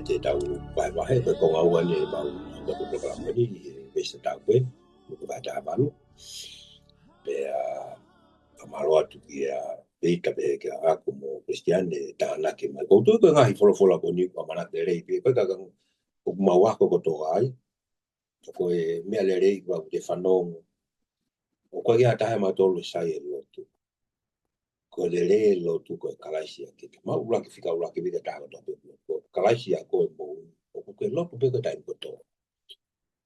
te tau vai vai ko ko ngau ani mau ko to programa ni besta tau pe ko vai ta vanu pe a malo atu ia e ka be ka a como cristiane ta na ke mai ko to ko ngai fola ko ni ko mana te rei pe ko ka ko mawa ko to ai ko e me ale rei ko te fanong o ko ia ta ma to lo sai lo tu ko le le lo tu ko kalaisia ke ma ula ke fika ula ke vida ta ko kalaisia ko mo o ko lo ko be ko ta ko to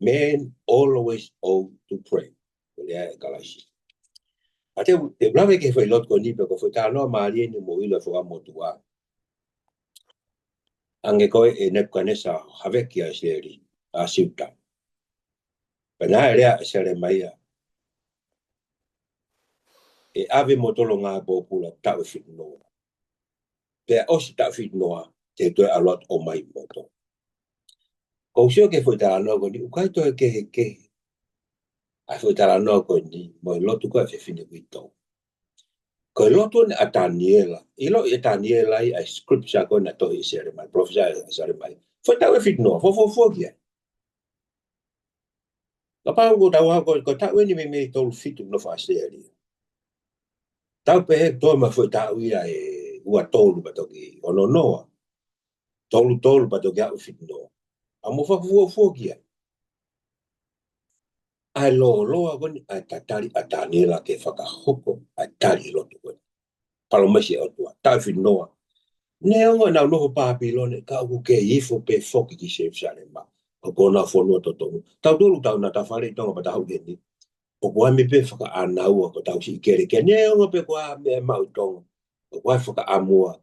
men always ought to pray ko le kalaisia ate te blame ke foi lot ko ni pe ko foi ta no ma ali ni mo ilo fo mo tu a ange ko e ne ko ne sa havekia seri a siuta pana area sere mai e ave motolo ngā pōpula tau fit noa. Pea osi tau fit noa te toi a lot o mai moto. Kou sio ke foi tala noa koni, ukai toi ke. A foi tala noa koni, mo i lotu koe fe fine kuitou. Ko i lotu ne a Daniela, i lo i Daniela i a scripture koe na tohi i sere mai, profesa i sere mai. Foi tau e fit noa, fo kia. Ka pāu ko tau hako, ko tau eni me tolu fitu no fa sere. Tau pe he toi ma foi tau ia e ua tolu patoki ono noa. Tolu patoki au fit noa. A mo fa kia. Ai loa koni, ai tatari a Daniela ke whakahoko, ai tari lotu koni. Palomasi o tua, tau fit noa. Ne ongo na noho Papilone, ka uku ke ifo pe foki ki Jerusalem. O kona whonua totongu. Tau tolu tau na tawhare tonga pa tau geni. O kua me pe whaka anaua ko tau si kere ke. Ne ongo pe kua me mau tonga. O kua whaka amua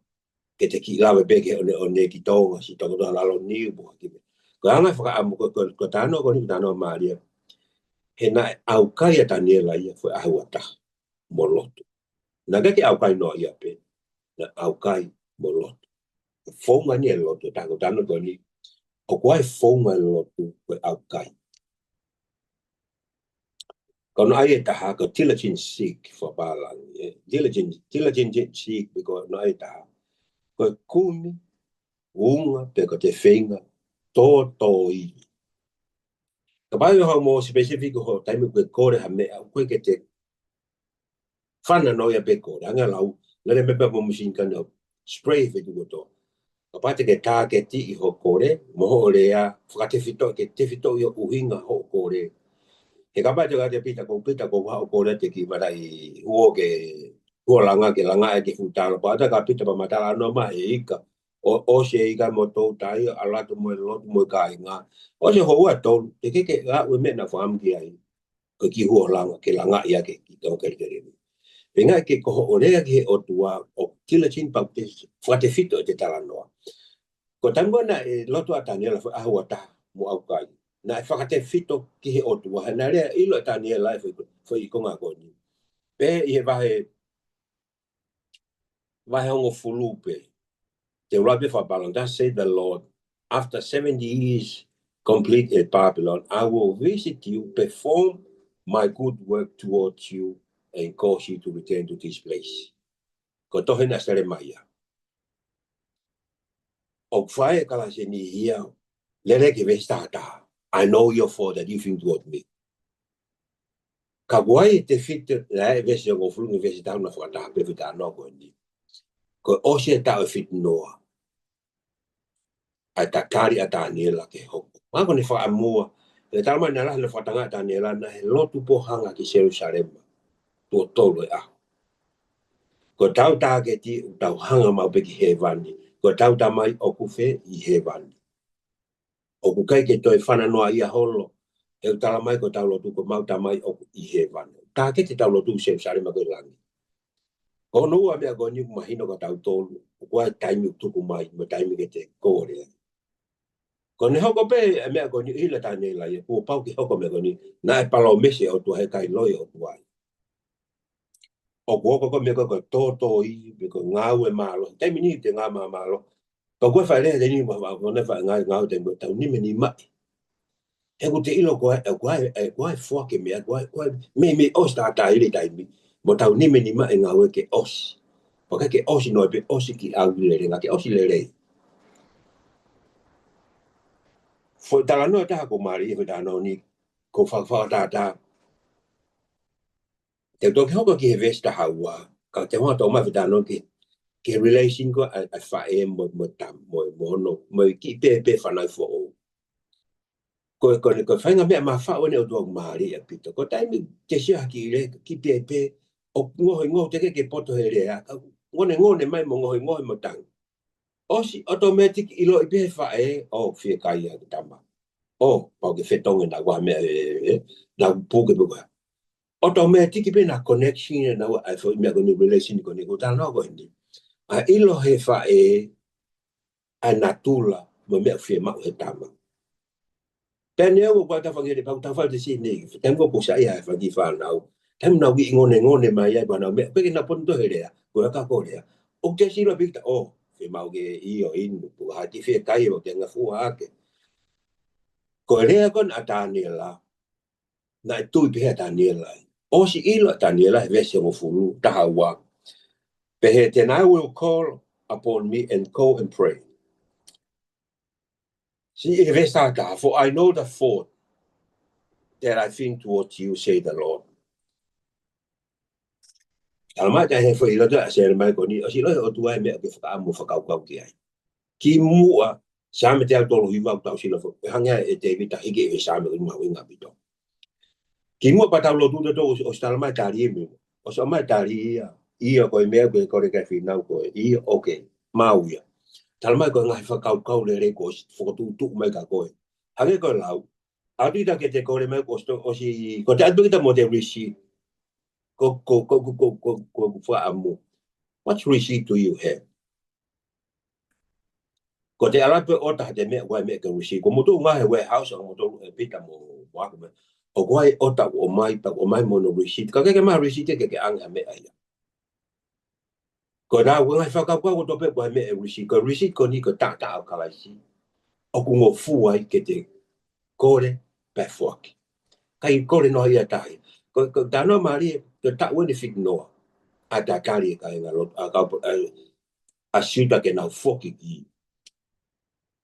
ke te ki lawe pe ke one ki tonga si tonga toha lalo niu buha ki me. Ko anga whaka amua ko tano koni tano Maria. He na au kai a Daniela ia foi ahua ta mo lotu. Na ke au kai no ia pe. Na au kai mo lotu. Fonga ni e lotu tango tano koni. O kuai fonga lotu foi au kai. Kono ai e taha ko diligent seek for balang. Diligent seek because no ai taha. Ko kumi unga pe ko te whenga tō i. Ka pai ho mo specific ho taimi ko kore ha me au ko ke te whana no ia pe kore. Anga lau lere me pe mo machine kan spray fe tu to. Ka pai te ke tā ke ti i ho kore mo ho rea whakate fito ke te fito i o uhinga ho kore. He kapa te kate pita ko wao kore te ki marai uo ke ua langa ke langa e ke futalo. Pata ka pita pa matala no ma e ika. O se ika mo tau tai alatu mo e lotu mo ka inga. O se hoa tau te ke a ue me na whaam ki ai. Ko ki hua langa ke langa ia ke ki tau kere kere. Penga ke koho orea ki he o tua o kila chin pau te whate fito te tala noa. Ko tango na e lotu a Daniela wha ahua ta mo au kai. Na e whakate fito ki he otua. Na rea ilo e Daniela e whai i konga koni. Pe i he vahe hongo fulu pe. Te rabi whabalang. Thus say the Lord, after 70 years complete at Babylon, I will visit you, perform my good work towards you, and cause you to return to this place. Ko tohe na sere maya. O whae kala se ni hia, lere ke vestata. I know your fault that you think toward me. Ka wai te fite, la e vese o flungi vese tau na whakata pe fita no ko ni. Ko ose tau e fit noa. Ai takari a Daniela ke hoko. Mako ni wha amua. Le talma ni alah le whatanga a Daniela na he lotu pohanga ki Jerusalem. Tuo tolo e aho. Ko tau tā ke ti tau hanga mau pe ki he vani. Ko tau tā mai oku fe i he vani. Oku kai ke toi whana noa ia holo. E tala mai ko tau lotu ko mau tā mai oku i he vani. Tā ke te tau lotu Jerusalem ko langi. Ko nua mea ko ni mahino ko tau tolu. Ko ai taimi tuku mai. Ma taimi ke te kore. Ko ne hoko pe e mea ko ni ila Daniela ia ko pau ki hoko me ko ni na e palo mese o tua he kai loi o tua. O ko me ko to i me ko ngau e malo. Te mini te ngā malo. Ko fai le ni ma ne fai ngau te mo tau ni me ni mai. E ko te ilo ko e fo ke me me os ta ili tai mi. Mo tau ni me ni mai ngau e ke os. O ke os no pe os ki au le nga ke os le. foi tala no ta ko mari foi ta no ni ko fa ta te to ko ki vesta hawa ka te ho to ma ta no ki relation ko a fa mo tam mo no mo ki pe fa na fo ko fa nga me fa o ne o do mari a pito ko tai mi te sia ki le ki pe o ngo te ke poto he le a ngone mai mo ngo mo tang osi automatic ilo ipe fa o fie kai ya tama o pa ke fetong na wa me na pu ke bu automatic ipe na connection na wa fo me ko ni relation ko ni ko ta no ko ndi a ilo he fa a natula mo me fie ma he tama tene o pa ta fa ke pa ta fa de si ni tengo ko sa ya fa di fa na tem na wi ngone ma ya ba na me pe na pon to he le ko ka ko le o ke si lo bi ta o fe mau ke io in pu ha ti fe kai o te nga fu ha ke ko rea kon a Daniela na tu pe Daniela o si ilo Daniela ve se mo fulu ta hawa pe he then I will call upon me and go and pray si e ve sa ta for I know the thought that I think towards you say the Lord alma ta he foi lo ta se mai ko ni o si lo o tu ai me ke fa mo fa kau ki ai ki mu a sa me te to lo hi va ta si lo fo hanga e David ta hige e sa me ma winga bito ki mo pa ta lo tu to o sta mai ta ri me o so mai ta ri ia ko me ko ke final ko i okay mau ia tal mai ko ngai fa kau le ko fo tu mai ka ko hage ko lau adi da ke te ko le mai ko sto o si ko ta du ta mo de rishi ko fa amu what rishi do you have ko te ala pe o ta de me wa me ka rishi ko mo tu ngai we house mo tu pe ta mo wa ko o wai o ta o mai mo no rishi ka ke ma rishi te ke ang me ai ko da wa ngai fa ka ko to pe wa me rishi ko ni ko ta o ka lai si o ku ngo fu ai ke te kore pe fuaki kai kore no ia tai ko da no mari to ta we ni fig no a ta kari ka nga lo a shuta ke na fuaki ki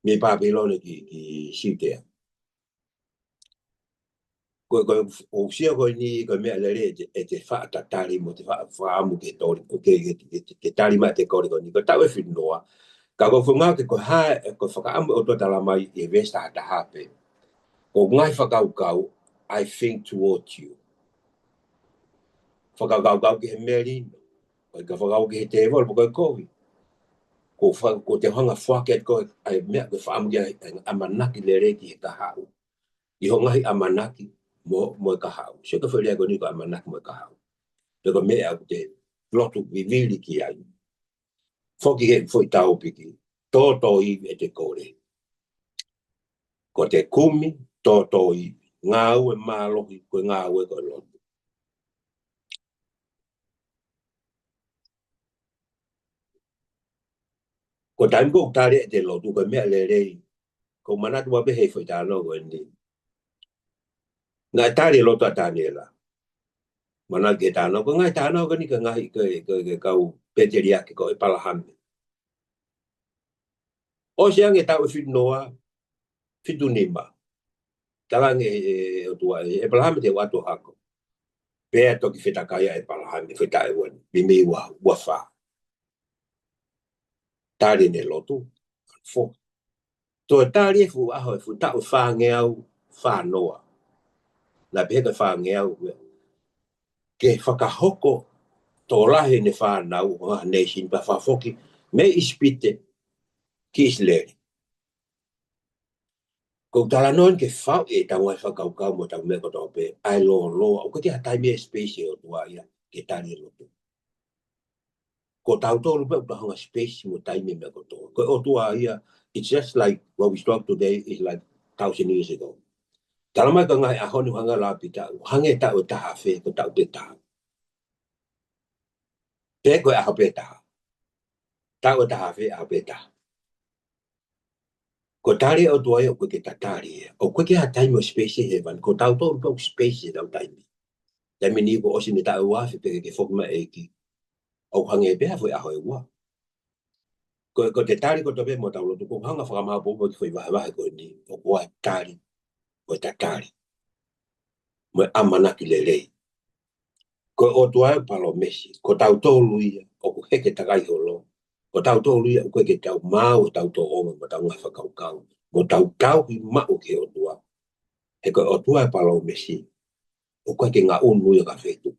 me Babylon ki shite ko o sia ko ni ko me le e te fa ta tari mo te fa mu ke tori ke tari ma te kore ko ni ko ta we fig no ka ko funga ke ko ha ko fa ka o to tala mai e vesta ta hape ko ngai fa kau I think towards you fa kau ke meri ko ka fa kau ke te vol ko ko fa ko te hanga fa ke ko ai me ko fa am ya amanaki le re ki ka ha i ho ngai amanaki mo ka ha se ko fa le ko ni ko amanaki mo ka ha te ko me a te lotu vivili ki ai fo ki he foi tau piki to i e te kore ko te kumi to i ngā ue mālohi ko ngā ue ko lotu ko taim ko tare e te lotu ko mea le rei ko manatu wa be he foi tano ko ndi ngā tare lotu a Daniela mana ke tano ko ngā tano ko ni ka ngai ke kau peteria ke ko e palahame o siang e tau fit noa fitu nima talang e tua e palahame te watu hako pe to ki fita kaya e palahame fita e wan bimi wa fa tare ne lotu fo to tare fu a ho fu ta fa ngeu fa noa la pe ka fa ngeu ke whakahoko tō lahe ne whānau o a nation pa whafoki me ispite ki isleri. Ko tala noan ke whau e tangwai whakaukau mo tau me ko tō pe ai loa o ko te hatai me space o tua ia ke tani lotu. Ko tau tōru pe utahanga space mo taime me ko tō. Ko o tua ia, it's just like what we talk today is like 1,000 years ago. Tala mai ka ngai ahonu hanga la pita, hange tau e taha whe ko tau te taha. Te koe aha pe taha. Tau e taha whe aha pe taha. Ko tari o tuai o koe ke tatari e. O koe ke ha taimo space he van. Ko tau tōru pau space e tau taimi. Taimi ni ko osi ni tau wafi peke ke whokuma e ki. Au hange e beha fwoi aho e ua. ko te tari ko tope mo taulo tu ko hanga whakamaha popo ki whaiwahe ko ni o kua tari ko ta tari mo amanaki le rei ko o tuai palo mesi ko tau tolu ia o ku heke takai holo ko tau tolu ia ko ke tau mau tau to o mo tau nga whakau kau mo tau kau ki mau ke o tua he ko o tuai palo mesi o ko ke nga unu ia ka fetu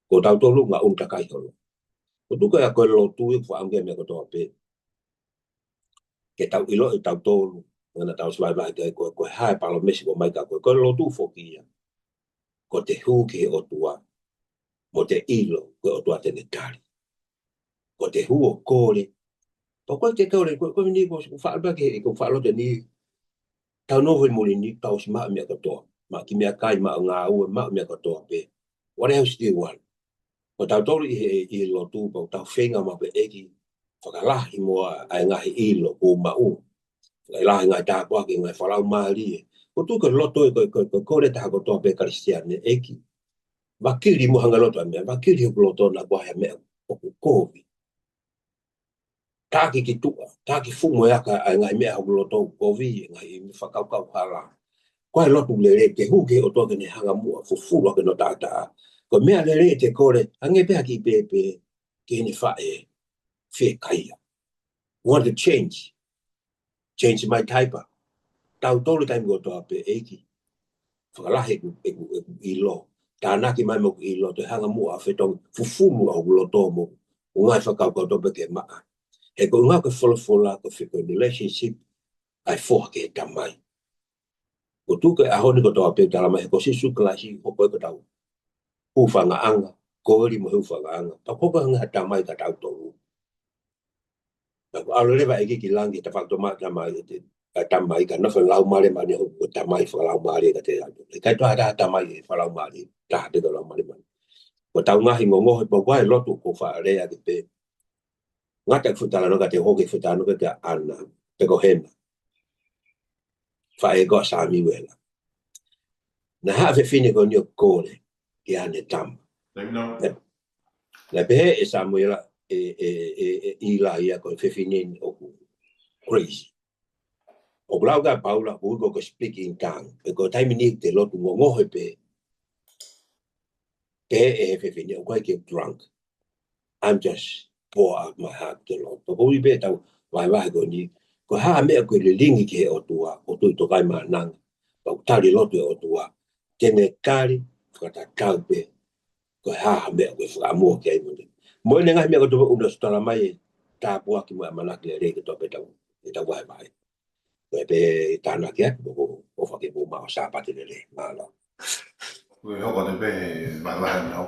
ko tau tolu nga unu takai holo ko tu ko ya ko lo tu i wha ange me ko tope ke tau ilo i tau tolu ngana tau swai vai ke ko hai palo mesi ko mai ka ko lo tu fokia ko te hu ke o tua mo te ilo ko o tua te tari ko te hu o kore po ko te kore ko ni ko fa ba ke ko fa lo te ni tau no hui muli ni tau si ma me ko to ma ki me kai ma nga u ma me ko to pe what else do you want ko tau tolu i lo tu po tau fenga ma pe eki whakalahi mo ai ngahi ilo ko ma u ngai lahi ngai tā kua ki ngai whalau maari e. Ko tū ka loto e ko kore tā ko tō pe karistiane eki. Wakiri mo hanga loto a mea, wakiri o loto na kua hea mea o ku kōwi. Tāki ki tua, tāki fumo e aka ai ngai mea o loto o kōwi e ngai i mi whakaukau hala. Koe lotu le re te huke o tō kene hanga mua fufuru ake no tātā. Ko mea le re te kore, ange pēha ki pēpē ki hene whae whē kaia. Want to change my type. Tau tolu taimi ko toa pe eki. Whakalahe e ku ilo. Tānaki mai mo ku ilo. Te hanga mua a whetong fufumu au ulo tō mo. O ngai whakau kau tope ke maa. He ko ngā ke wholafola ko whiko relationship ai whoha ke tamai. Ko tūke ahoni ko toa pe talamai. He ko sisu klasi ko koe ko tau. Hūwhanga anga. Ko eri mo hūwhanga anga. Pa koko hanga tamai ka tau tōru. Ko alo lewa eki ki langi ta whakatoma tamai te tamai ka na lau mare mani ho tamai lau mare ka te atu. E kai toa ta tamai e lau mare ta te lau mare mani. Ko tau ngahi ngongo he po wai lotu ko wha rea ki pe. Ngata futala no ka te hoki futala no ka te ana pe ko hena. Wha e goa sami wela. Na hawe fine ko nio kore ki ane tam. Na pehe e Samuela i la ia ko fefinin o crazy. O blau ga Paula ugo ko speaking tongue. E ko taimi ni te lotu ngongo he pe. Pe e fefini o kai ke drunk. I'm just pour out my heart to Lord. Ko ui pe tau vai ko ni. Ko ha mea ko le lingi ke o tua. O tui to kai mananga. Ko tari lotu e o tua. Tene kari whakata kau pe. Ko ha mea ko whakamua ke ai mune. Mo ne ngai mea ko tuwa una stala mai tā pua ki mua manaki le rei ke tope tau. E tau vai. Koe pe tāna kia, o whake pō mao sāpate le māla. Koe hoko te pe mai nau.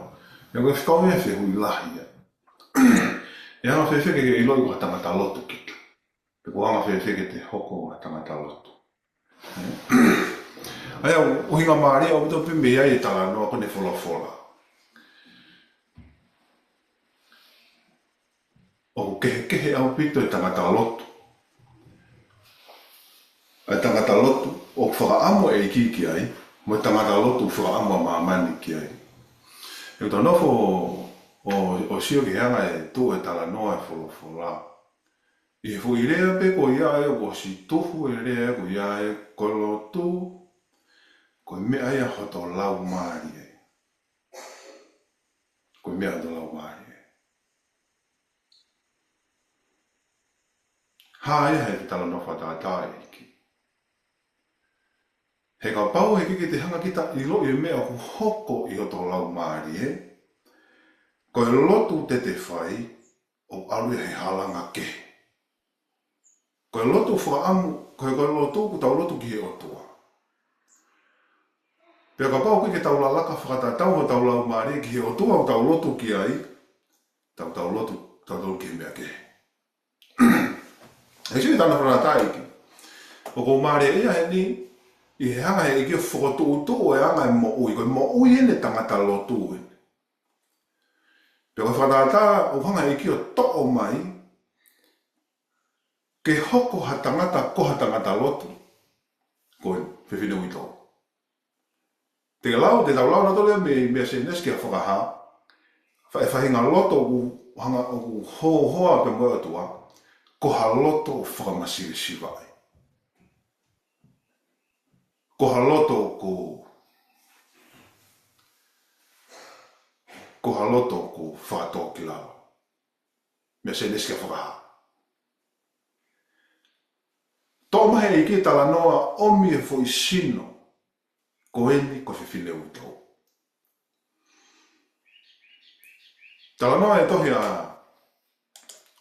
E koe whakau mea se hui lahi ia. E ana whewheke ke iloi ko tangata lotu kika. Pe ko anga whewheke te hoko o tangata lotu. Ai au, uhinga maari au tau pe mea i tala noa kone whola. O kehe au pito i tangata lotu. Ai tangata lotu, o whakaamo e iki ai, mo tangata lotu whakaamo a maamani ki ai. E uta nofo o sio ki hanga e tu e tala noa e wholofola. I he fu i rea pe ko ia e o si tufu e rea ko ia e ko lotu, ko mea ia hoto lau maari e. Ko mea hoto lau maari e. Ha ia he tala nofa tātai iki. He ka pau he kiki te hanga kita i lo i mea ku hoko i o tō lau maari e. Ko e lotu te whai o alu he halanga ke. Ko e lotu whaamu, ko e lotu ku tau lotu ki he otua. Pea ka pau kiki tau lalaka whakata tau ho tau lau maari ki he otua o tau lotu ki ai. Tau lotu, tau lotu ki he mea ke. He sui tana whana tai ki. O ko maari e ia he ni, i he hanga he iki whakatūtū e anga e mo ui, koe mo ui ene tangata lotu e. Pea koe whanata o hanga he iki o to'o mai, ke hoko ha tangata koha tangata lotu, koe whiwhine ui tō. Te lau, te tau lau na tole me se neski a whakaha, whahinga loto o hanga o hoa pe moe atua, ko haloto o whakamasiri siwai. Ko haloto ko whakatoa ki lau. Mea se neske whakaha. Tō mahe i ki tala noa omi e fo i sino ko eni ko whiwhine utau. Tala noa e tohi a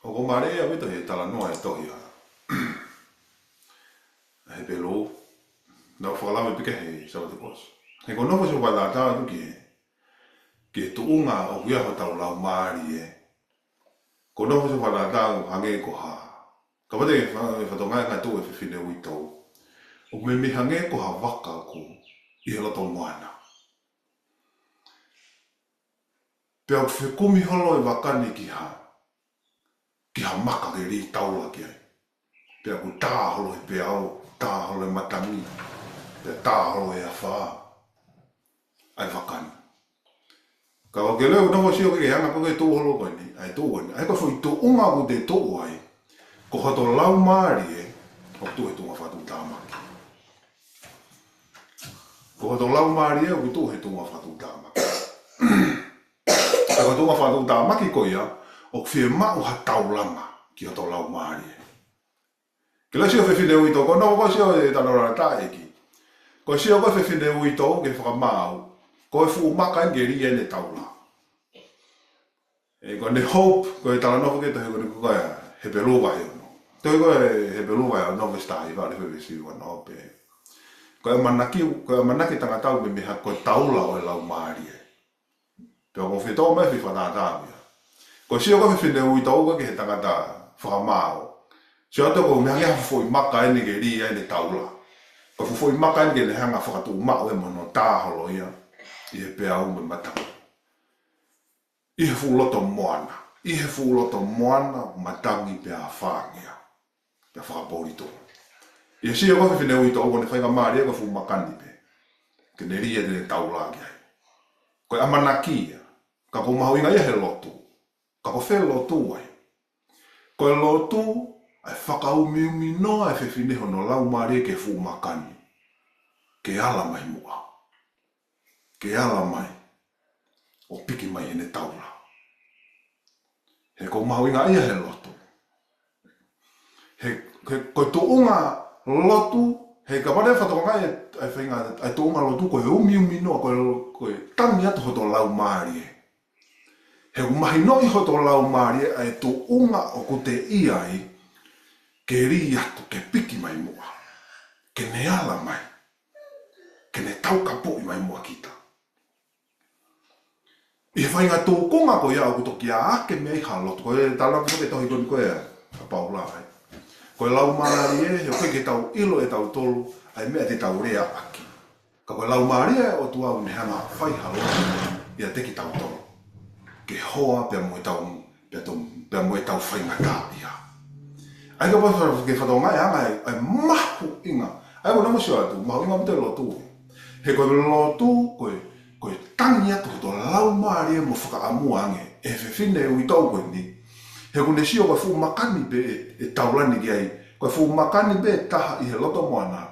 o ko marea wito he tala noa e tohi a he pelo na whakalame pika he sawa te kosa. He ko nofo se wala tu ki e tuunga o kia ho tau lau maari e. Ko nofo se wala hange ko ha. Ka wate e whatongai ngai tō e whiwhine uitau. O me me hange ko ha waka ko i he loto moana. Pea whikumi holo e wakani ki ha maka ke ri taula ki ai. Pea ku tā holo e pea au, tā holo e matangi, pea tā holo e awha. Ai wakani. Ka o ke leo nofo sio ke hanga ko ke tō holo koe ni, ai tō koe ni. Ai ka fwoi tō unga ku te tō ai, ko hato lau maari e, o tu he tunga whatu tāmaki. Ko hato lau maari e, o tu he tunga whatu tāmaki. Ko tunga whatu tāmaki ko ia, o whie mau ha taulanga ki hato lau maari e. Ke la sio whiwhine uito, ko no ko sio e tanora tā eki. Ko sio ko whiwhine uito, ke whakamau, ko e fu maka ngeri e ne taula. E ko ne hope, ko e tala nofo ke tahe ko ne kukaya, he peluwa he ono. Toi ko he peluwa he ono vestai, vare he si wana ope. Ko e manaki tangatau me meha ko taula o e lau maari e. Pea ko whitau me whiwhanātāwia. Ko sio ko whiwhine ui tauka ki he tangata whakamao. Sio ato ko mea ngea fwoi maka ene ke ri ene taula. Ko fwoi maka ene ke ne hanga whakatu mao e mono tāholo ia. I he pea ume matanga. I he fuloto moana. I he fuloto moana matangi pea whangia. Pea whakapori tō. I he sio ko whiwhine ui tauka ne whainga maari e ko fu makani pe. Ke ne ri ene taula ki hai. Ko e amanakia. Ka ko mahu inga ia he lotu. Ka ko whele lotu ai. Ko e lotu ai whakaumiumi noa e whiwhineho no lau maari ke fu makani. Ke ala mai mua. Ke ala mai. O piki mai ene taula. He ko mahu inga ia he lotu. Ko tō unga lotu. He ka wale whatokongai ai whainga ai tō unga lotu ko he umiumi noa ko e tangi atu hoto lau maari e. He umahi noi hoto lau maari e ai tō unga o ko te iai ke ri atu ke piki mai mua. Ke ne ala mai. Ke ne tauka pui mai mua kita. I he whainga tō konga ko ia o toki a ake mei halotu. Ko e tala ko te tohi koni ko e a paula ai. Ko e lau maari e, he o ke tau ilo e tau tolu, ai mea te tau rea aki. Ka ko e lau maari e, o tu au ne hanga whai halotu, ia teki tau tolu. Ke hoa pia moe tau whainga tā ia. Ai ka pasa ke whatongai anga ai mahu inga. Ai ko namasio atu, mahu inga mte lotu. He koe lotu, koe tangi atu to lau maari e mo whakaamua ange. E whiwhine ui tau koe ni. He kune sio koe fu makani be e taulani ki ai. Koe fu makani be taha i he loto moana.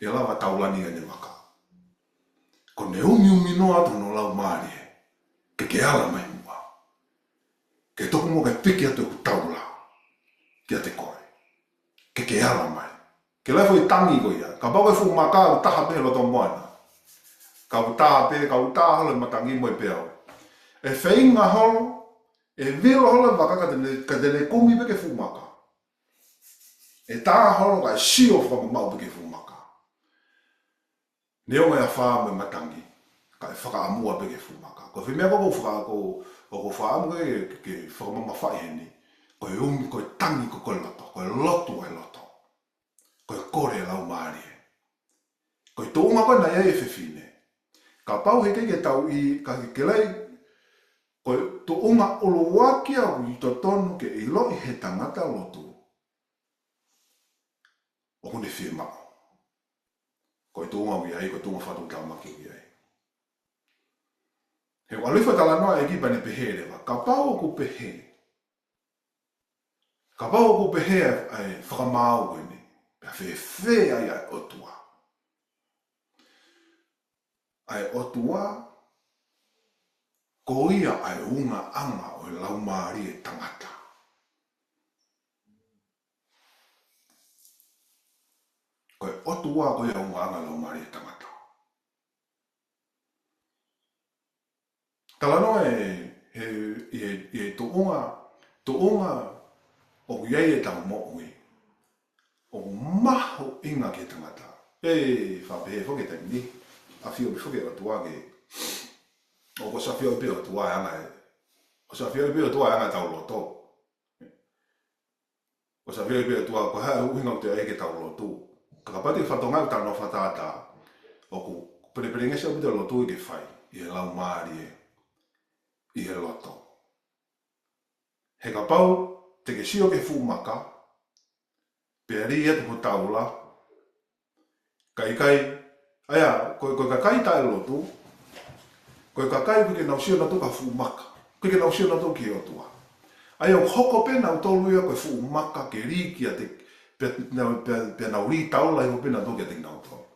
E lava taulani ane waka. Kone umi no atu no lau maari e. Ke ala mai mua. Ke toku mo ke piki atu ku taula. Kia te koe. Ke ala mai. Ke lai fwoi tangi ko ia. Ka pau koe fu makau taha be loto moana. Ka utaa pe, ka utaa holo matangi mo e peo. E whainga holo. E vero holo waka ka tene kumi pe ke fumaka. E tā holo ka sio whakamau pe ke fumaka. Neo ngai a whaa me matangi. Ka e whakaamua pe ke fumaka. Ko whimea ko whaamu ke whakamama whai heni. Ko e umi, ko e tangi ko koe loto. Ko e lotu ai loto. Ko e kore lau maari e. Ko e tōunga koe na iei e whiwhine. Ka pau he kei tau i ka kelei. Ko tō unga olowakia ui to tonu ke ilo i he tangata lotu. O hune whie mao. Ko tō unga ui ai, ko tō unga whatu tāmaki ui ai. He walifa tala noa e ki bane pehe rewa. Ka pao ku pehe. Ka pau ko pehe ai whakamau koe pia fe ai otua. Ai otua, ko ia ai unga anga o laumari e tangata. Koe otua ko ia unga anga laumari e tangata. Talanoa e toonga o iei e tau mo'ui. O maho inga ke tangata. E whapehe whoke te ni. A whio bi whoke o tua ke. O ko sa whio bi o tua anga e. O sa whio bi o tua anga tau loto. O sa whio bi o tua ko hae uhinga o te eke tau loto. Kakapati whatonga o tano whatata. O ku perepere se o bito loto i ke whai. I e lau maari e. I e loto. He ka pau te ke sio ke fumaka. Pea ri e tuku taula. Kai. Aia, koe ka kai tae lotu. Koe ka kai kuke nau sio na tuka fumaka. Kuke nau sio na tuka ki otua. Aia, hoko pena u tolu ia koe fumaka ke riki a te pea nau ri taula i pena tuka te nau tolu.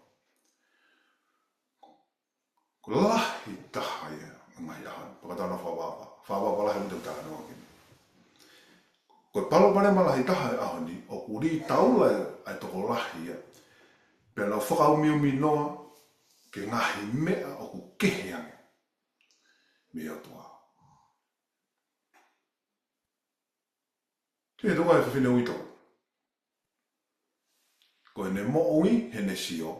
Ko lahi taha ia, ngai ahan. Pakatana whawapa. Whawapa lahi uta taha noa kini. Koe palo pane malahi taha e ahoni, o kuri taula ai toko lahi ia. Pea nau whakaumiumi noa, ke ngahi mea o ku kehe ange. Me atua. Ke tonga e whiwhine uito. Koe ne mo'ui he ne sio,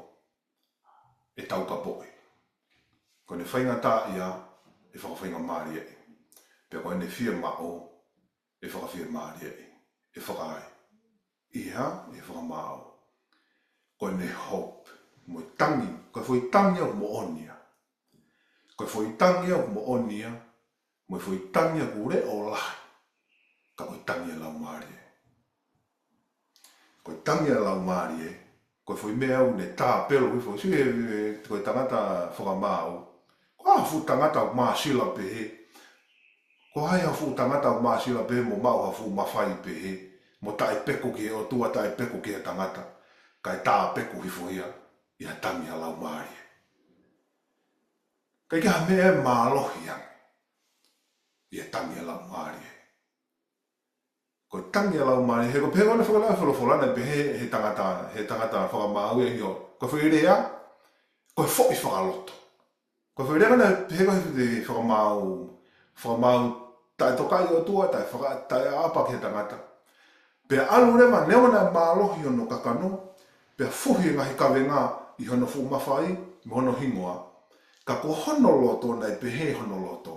e tau ka poe. Koe ne whainga tā ia, e whakawhainga maari e. Pea koe ne whia mao, e whakawhia maari e. E whakai. Iha, e whakamao. Koe ne hope. Moi tangi. Koe fwoi tangi au mo onia. Koe fwoi tangi au mo onia. Moi fwoi tangi au re o lahi. Ka koe tangi lau maari e. Koe tangi lau maari e. Koe fwoi mea au ne tā pelo. Koe tangata whakamao. Koe hafu tangata au maa sila pehe. Ko hai hafu tangata au maa sila pehe mo mau hafu mawhai pehe. Mo tae peko ki o tua tae peko ki tangata. Kai tā peko hifoia. Ia tangi lau maari e. Kai kia mea mālohi ange. Ia tangi lau maari e. Ko tangi lau maari. He ko pehe wana whakalai whalofalana pehe he tangata whakamau e hio. Ko whaerea. Ko whoki whakaloto. Ko whaerea kana pehe ko he whakamau tae tokai o tua tae apa ki he tangata. Pea alu rema neona mālohi ono kakano. Pea fuhi ngahi kawenga i hono fu mawhai, i hono hingoa. Ka ko hono loto nei pehe hono loto.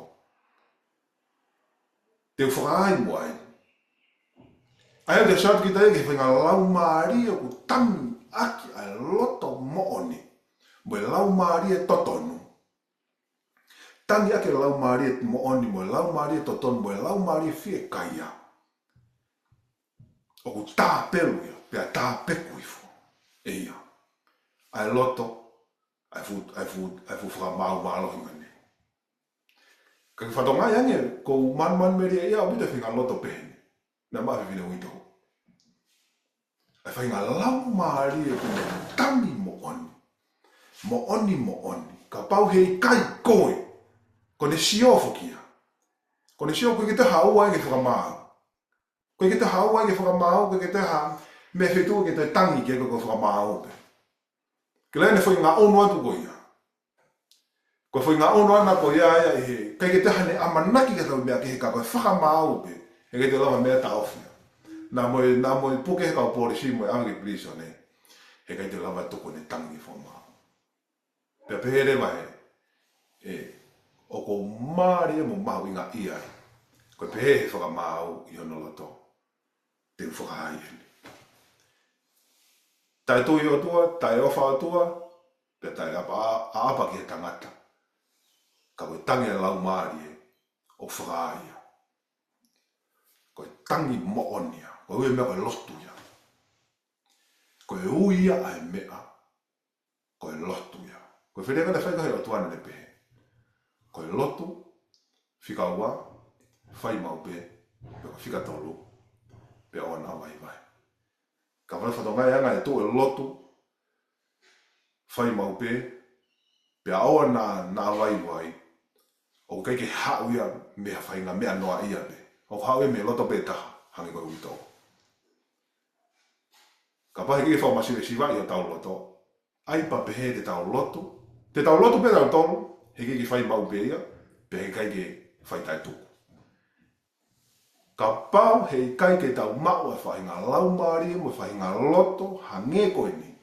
Te whakaai mo ai. Ai te shot ki tae ke whinga lau maari o ku tangi aki ai loto mooni. Mo lau maari e totonu. Tangi ake lau maari e mooni, mo lau maari e totonu, mo lau maari e fie kaia. O ku tā pelu ia, pea tā peku ifo. Eia. Ai loto, ai fu whakamau mālohi ngani. Ka ki whatonga iange, ko man meri ia o bita whinga loto pehene. Nā mahi whine uito. Ai whainga lau maari e kune tangi mo oni. Mo oni. Ka pau hei kai koe. Ko ne siofo kia. Ko ne siofo ki te haua e ke whakamau. Koe ki te haua ke whakamau, koe ki te ha me whetua ki te tangi ke koe whakamau. Ke lene whai ngā ono atu koe ia. Koe whai ngā ono ana koe ia he, kai ki te hane amanaki ke tau mea ke he ka koe whakamau pe, he ke te lama mea ta ofia. Nā moe puke he kau polisi moe angi prison e, he kai te lama toko ne tangi whamau. Pea pehere mai o ko maari e mo mahu inga ia e. Koe pehe he whakamau i hono loto. Te whakahai hene. Tai tui o tua, tai ofa o tua, pe tai apa ki he tangata. Ka koe tangi e lau maari e, o whakahai ia. Koe tangi mo onia, koe ue mea koe lotu ia. Koe uia ai mea, koe lotu ia. Koe wheneka ne whaikahe o tuana ne pehe. Koe lotu, whikaua, whai mau pe, whika tolu, pe ona vai vai. Ka wala whatonga e anga e tō e lotu, whai mau pe aoa na vai vai, o kai ke hau ia mea whainga mea noa ia pe. O hau e me loto pe taha, hangi koe uitau. Ka pahi ke whaumasi le siwa i o tau loto, ai pa pehe te tau loto pe tau tolu, he ke whai mau pe ia, pe he kai ke whai tai tuku. Ka pau he kai ke tau mau e whainga laumari, mo whainga loto, hange koe ni.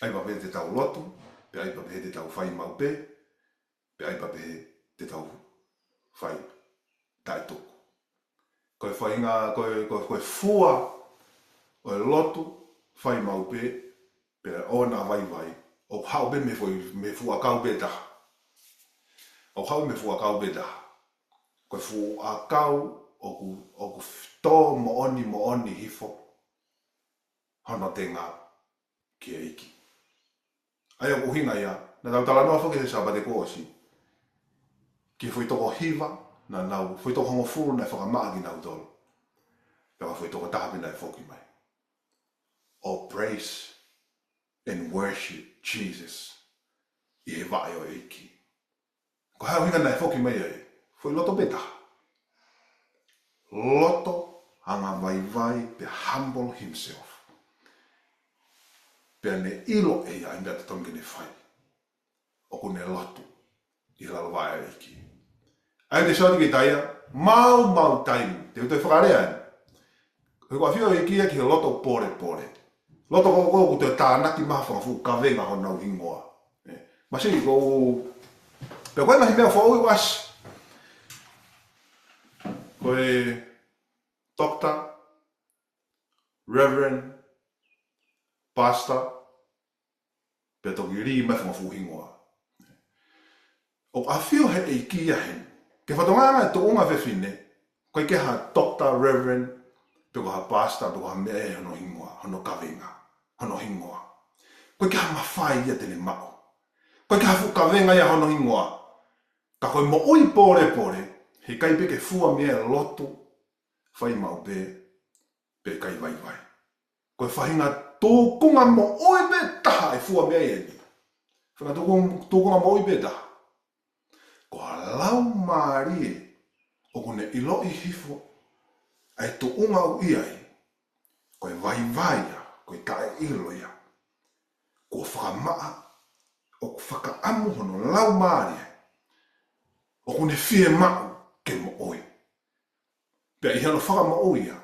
Ai pa pehe te tau loto, pe ai pa pehe te tau whai mau pe ai pa pehe te tau whai tai tuku. Koe whainga, koe fua o e loto, whai mau pe ona vai vai, o hau be me fua kau be taha. O hau me fua kau be taha. Koe fua kau o ku tō mo oni hifo, hono te ngā ki e iki. Ai o kuhinga ia, na tau tala noa whake se sabate kōsi, ki fui toko hiva, na nau, fui toko hongo furu na whakamaa ki nau tolu. Pea fui toko tahape na e whoki mai. Oh, praise and worship Jesus. I he vai o eiki. Ko hau hinga na e whoki mai ai, fui loto beta. Loto anga vai pe humble himself. Pea ne ilo e a inda te tongi ne whai. O ku ne loto i lalo vai o eiki. Ai te shoti ki taia, mau taimu, te utoi whakarea ai. He kua whio eiki ki he loto pore. Loto ko ku te tānaki maha whangafu ka venga ho nau hingoa. Masi ko pe koe mahi mea whaui was. Koe Doctor, Reverend, Pastor, pe toki ri mahi whangafu hingoa. O a whio he eiki hen. Ke whatonganga e toonga whewhine, koe ke ha Doctor, Reverend, pe ko ha Pastor, pe ko ha mea e hono hingoa, hono kawenga, hono hingoa. Koe ke ha mawhai ia tene mao. Koe ke ha whukawenga ia hono hingoa. Ka koe mo oi pore, he kai pe ke fua mea loto, whai mau pe kai vai. Koe whahinga tōkunga mo oi pe taha e fua mea e ni. Whahinga tōkunga mo oi pe taha. Ko a lau maari e, o kone ilo I hifo, ai to unga o iai, koe vai ia, koe tae ilo ia, ko whakamaa, o whakaamu hono lau maari e, o kone whie mau ke mo oi. Pea I hano whakama o ia,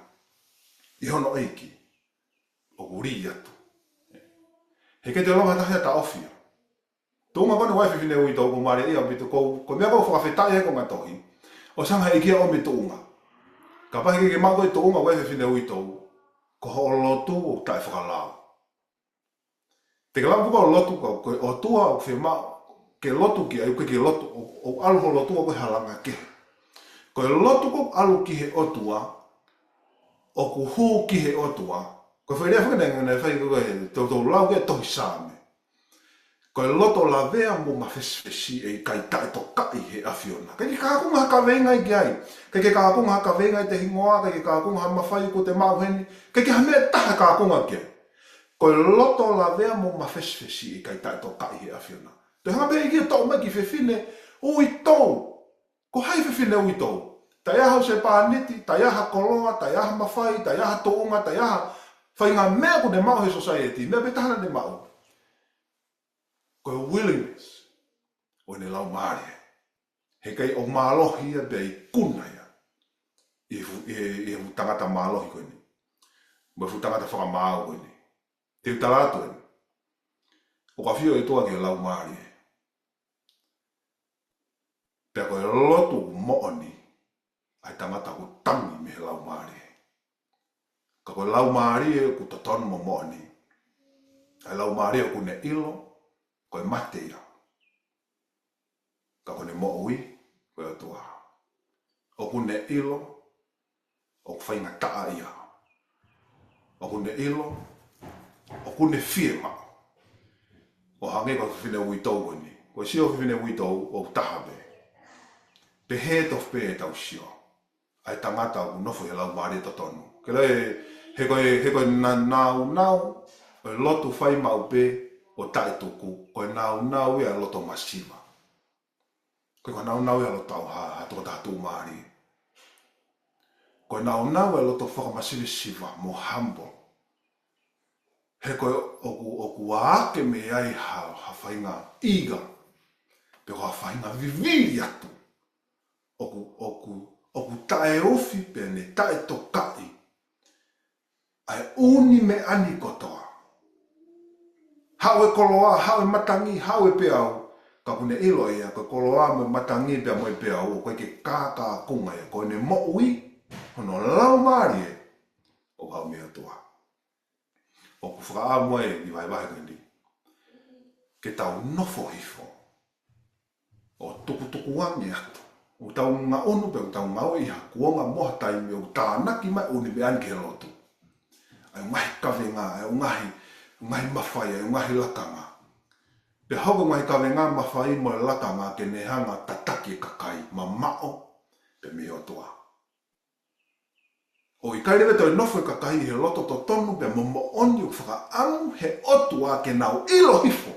I hono eiki, o kuri atu. He ke te longa tahia ta ofia. Tōnga kone waifi whine ui tō ko maare ia bitu ko mea kau whakawhetai he ko ngā tohi. O sanga i kia o me tōnga. Ka pahi ke mako I tōnga waifi whine ui tō ko ho lotu o tai whakalao. Te ka lau puka o lotu ka o tua o whima ke lotu ki ai ke lotu o alu ho lotu o koe halanga ke. Ko lotu ko alu ki he otua o ku hū ki he otua. Ko whairea whakanenga nei whai koe tō lau ke tohi sāme. Ko loto la vea mo mawheswhesi e kai tae to kai he awhiona. Kai ke kākunga haka venga I ki ai. Kai ke kākunga haka venga I te hingoa, kai ke kākunga hama whai ko te mauheni. Kai ke hamea taha kākunga ki ai. Ko loto la vea mo mawheswhesi e kai tae to kai he awhiona. Te hanga bea I kia tau mai ki whewhine, ui tau. Ko hai whewhine ui tau. Tai aha se pāniti, tai aha koloa, tai aha mawhai, tai aha toonga, tai aha whainga mea ko te mauhe society. Mea pe tahana te mau. Koe willingness o ne lau maare. He kai o mālohi ia bei kuna ia. I fu tangata mālohi koe ni. Mo fu tangata whakamāo koe ni. Te utalato ni. O ka whio toa ki lau maare. Pea koe lotu mooni ai tangata ko tangi me lau maare. Ka koe lau maare ko tatonu mo mooni. Ai lau maare ko ne ilo koe mate ia. Ka kone mo ui, koe atua. O kune ilo, o whainga taa ia. O kune ilo, o kune whie mao. O hange koe whine ui tau koni. Koe sio whine ui tau o tahabe. Pe he tof pe tau sio. ai tangata o nofo e lau maari to tonu. Ke le he koe nau, o lotu whai mau pe o tae tuku, koe nau ia loto masiva. Koe nau ia loto au ha toko tatu maari. Koe nau ia loto whakamasivi siva, mo humble. He koe oku aake me ai ha whainga iga, pe ha whainga viviri atu. Oku tae ofi pe ne tae tokai. Ai uni me ani kotoa. Hawe koloa, hawe matangi, hawe pe au. Ka kune ilo ia, ka koloa me matangi pe moe pe au, o koe ke kāka kunga ia, koe ne mo ui, hono lau maari e, o hau mea toa. O ku whaka moe ni vai vai koe ni. Ke tau nofo hifo. O tuku wangi atu. O tau ngā onu pe o tau ngau iha, kuonga moha taimi o tānaki mai uni me ani ke lotu. Ai ngahi kawhenga, ai ngahi mawhai, ai ngahi lakanga. Pe hoko ngahi kawhenga mawhai mo lakanga ke nehanga tataki kakai, ma mao, pe me o toa. O i kairiwe toi nofo i kakai he loto to tonu pe momo oni o whakaamu he otua ke nau ilo hifo.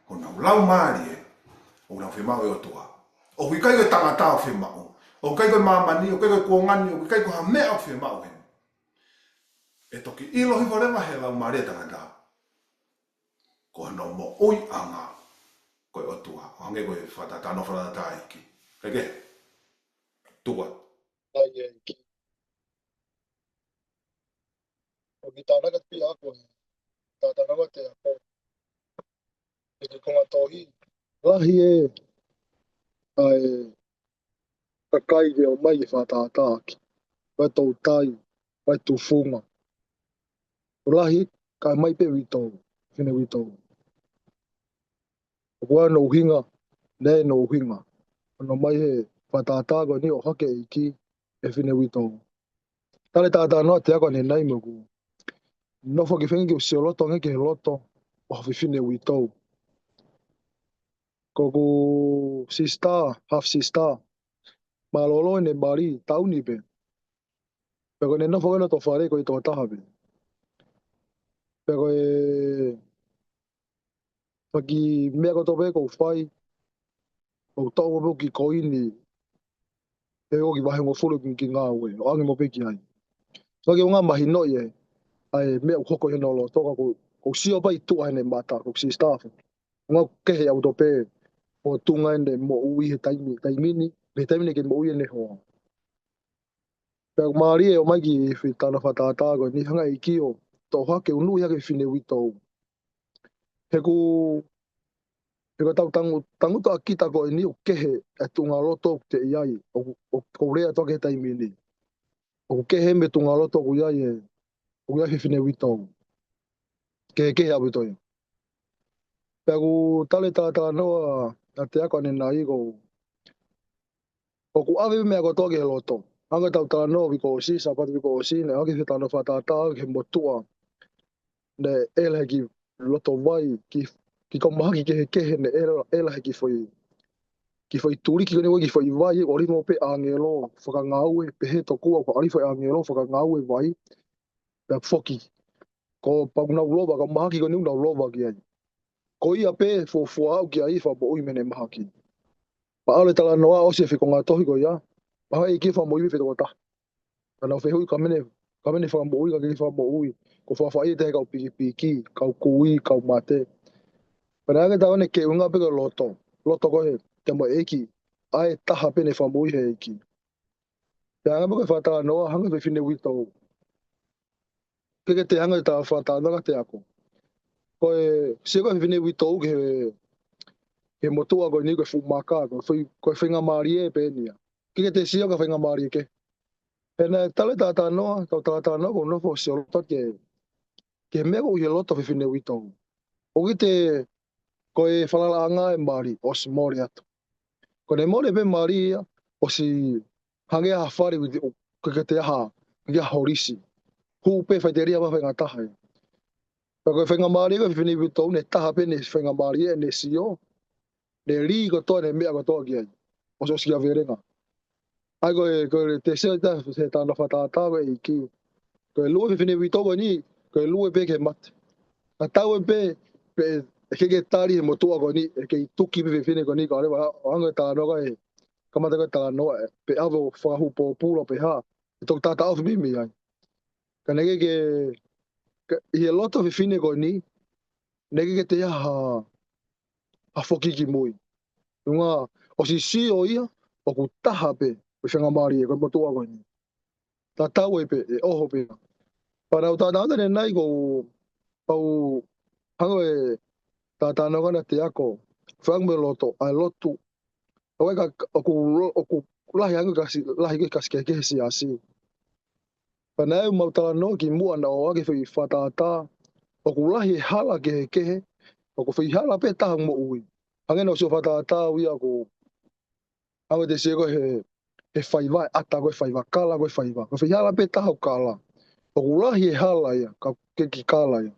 O nau lau maari e, o nau whemau e otua. O i kairiwe tangata o whemau. O kai koe mamani, o kai koe kuongani, o kai koe ha mea o whemau he. E toki ilo hifo rewa he lau maari e tangata. Ko no mo oi anga koe otua. O hange koe whatata no whatata iki. Eke? Tua. Ai iki. O ki tānaka pi ako e. Tātanaka te ako. E ki konga tohi. Lahi e. Ai. Kakai ge o mai e whātātāki. Vai tau tai. Vai tu funga. O lahi. Kai mai pe witou. Whine witou. O kua no hinga. Ne no hinga. Ano mai he whātātāko ni o hake iki. E whine witou. Tale tātā noa te ako ne nai moku. Nofo ki whengi ki o si o loto nge ki he loto. O hawhi whine witou. Koko sister, half sister. Malolo ne bari tauni pe. Pero ne no fue no to fare ko to taha pe. Pero pagi me ko to pe ko fai. O to mo ki ko ini. E o ki ba ngo fulu ki nga we. O angi mo pe ki ai. So ki nga mahi no ye. Ai me ko ko no lo to ko si o pai tu ai ne mata ko sister. Nga ke he au to pe. O tunga ne mo ui he taimini. Me taimini ke mo ui ne ho. Pero Maria e o mai ki tana whatata ko ni hanga iki o tō hake unu ia ke whine witou. He ku tanguta a kita ko ni o kehe e tunga loto te iai o kourea toke taimini. O kehe me tunga loto ku iai e o iai he whine witou. Kehe a witoi. Pero ku tale tata noa a te ako nena i ko o ku awe mea ko toke he loto. Anga tau tala noa wiko o si, sapatu wiko o si, ne ake he tana whatata ke motua. Ne ele ki loto vai ki ko mahaki ke ne ele ki foi turi ki ne ki foi vai ori mo pe angelo foka ngau pe he to ko ari foi angelo foka ngau vai pe foki ko pa una loba ka mahaki ko ni una loba ki ai ko ia pe fo au ki ai fa bo i mene mahaki pa ale tala noa o se fi ko ngatohi ko ia pa ai ki fa mo i fe to ta na fe hui ka mene fa mo i ka ki fa mo i ko fa ai te ka piki ka kui ka mate. Pero que estaba en que un apego loto coge, te mo eki, ai taha pene famui he eki. Ya nga porque falta no hanga be fine wito. Que te hanga ta falta no te ako. Ko se ko fine wito que motua go ni ko fu maka ko finga marie penia. Que te sia ko finga marie ke. Ena tale ta no ko no fo se loto que me go ye loto fine wito. O que te ko e falala anga e mari os mori atu. Ko ne more pe mari o si hange a fari ko te ha ya horisi. Hu pe faiteria ba fenga taha. Ko fenga mari ko fini bito ne taha pe ne fenga mari ne sio. Ne ri ko to ne me ko to ki. O so si a verenga. ai ko te se ta se ta no fata ta we ki ko lu fe fine vito ni ko lu pe ke mat a ta we pe ke tari mo to ko ni ke tuki pe fine ko ni ko le wa anga ta no ko kama ta ta no pe avo fa hu po pulo pe ha to ta ta of mi ai ka ne ke i lot of fine ko ni ne ke te ha foki ki mui nga o si o ia o ku taha pe o shanga mari ko mo to ko ni ta ta we pe o ho pe para o ta na ne nai ko pau hango ta no kana te ako fang me loto ai lotu o ka o ku la yang ka ke si asi pana mo ta no ki mu ana o ke fi fata ta o ku la hala ke o ku fi hala pe ta mo ui hange no so fata ta ui ako ave de se ko he fai vai ata ko fai va kala ko fai va ko fi hala pe ta o kala o ku la hala ya ka ke ki kala ya